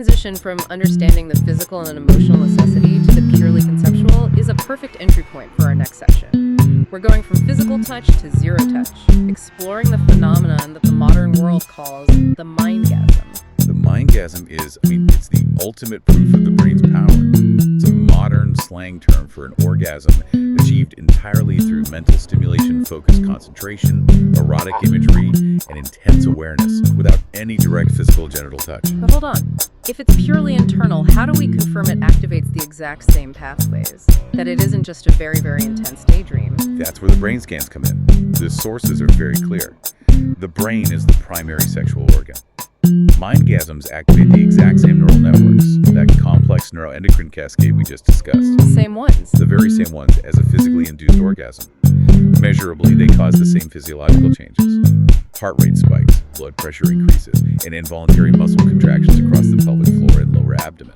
Transition from understanding the physical and emotional necessity to the purely conceptual is a perfect entry point for our next section. We're going from physical touch to zero touch, exploring the phenomenon that the modern world calls the mindgasm. The mindgasm is, it's the ultimate proof of the brain's power. It's a modern slang term for an orgasm achieved entirely through mental stimulation, focused concentration, erotic imagery, and intense awareness without any direct physical genital touch. But hold on. If it's purely internal, how do we confirm it activates the exact same pathways? That it isn't just a very, very intense daydream? That's where the brain scans come in. The sources are very clear. The brain is the primary sexual organ. Mindgasms activate the exact same neural networks, that complex neuroendocrine cascade we just discussed. Same ones. The very same ones as a physically induced orgasm. Measurably, they cause the same physiological changes. Heart rate spikes, blood pressure increases, and involuntary muscle contractions across the pelvic floor and lower abdomen.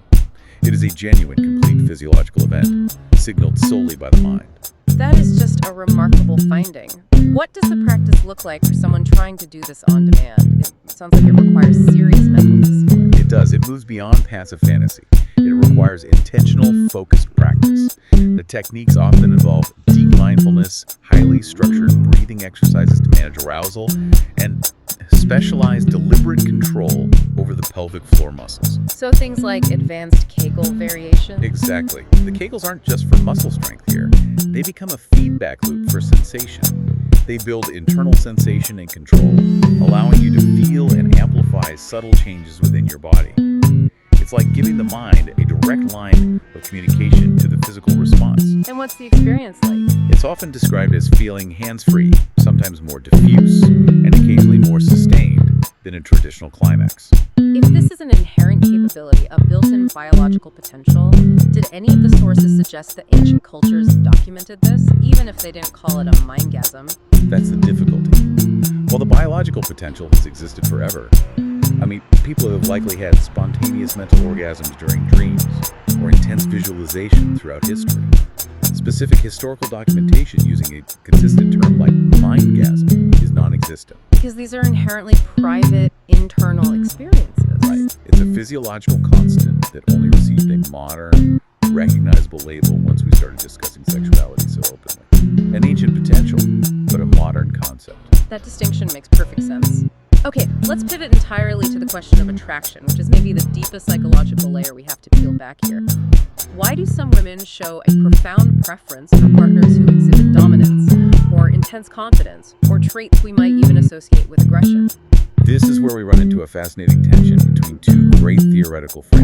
It is a genuine, complete physiological event, signaled solely by the mind. That is just a remarkable finding. What does the practice look like for someone trying to do this on demand? It sounds like it requires serious mental discipline. It does. It moves beyond passive fantasy. It requires intentional, focused practice. The techniques often involve deep mindfulness, highly structured breathing exercises to manage arousal, and specialized deliberate control over the pelvic floor muscles. So things like advanced Kegel variation? Exactly. The Kegels aren't just for muscle strength here. They become a feedback loop for sensation. They build internal sensation and control, allowing you to feel and amplify subtle changes within your body. It's like giving the mind a direct line of communication to the physical response. And what's the experience like? It's often described as feeling hands-free, sometimes more diffuse, and occasionally more sustained than a traditional climax. If this is an inherent capability, a built-in biological potential, did any of the sources suggest that ancient cultures documented this, even if they didn't call it a mindgasm? That's the difficulty. While the biological potential has existed forever, people have likely had spontaneous mental orgasms during dreams or intense visualization throughout history. Specific historical documentation using a consistent term like mindgasm is non-existent. Because these are inherently private, internal experiences. Right. It's a physiological constant that only received a modern, recognizable label once we started discussing sexuality so openly. An ancient potential, but a modern concept. That distinction makes perfect sense. Okay, let's pivot entirely to the question of attraction, which is maybe the deepest psychological layer we have to peel back here. Why do some women show a profound preference for partners who exhibit dominance, or intense confidence, or traits we might even associate with aggression? This is where we run into a fascinating tension between two great theoretical frameworks.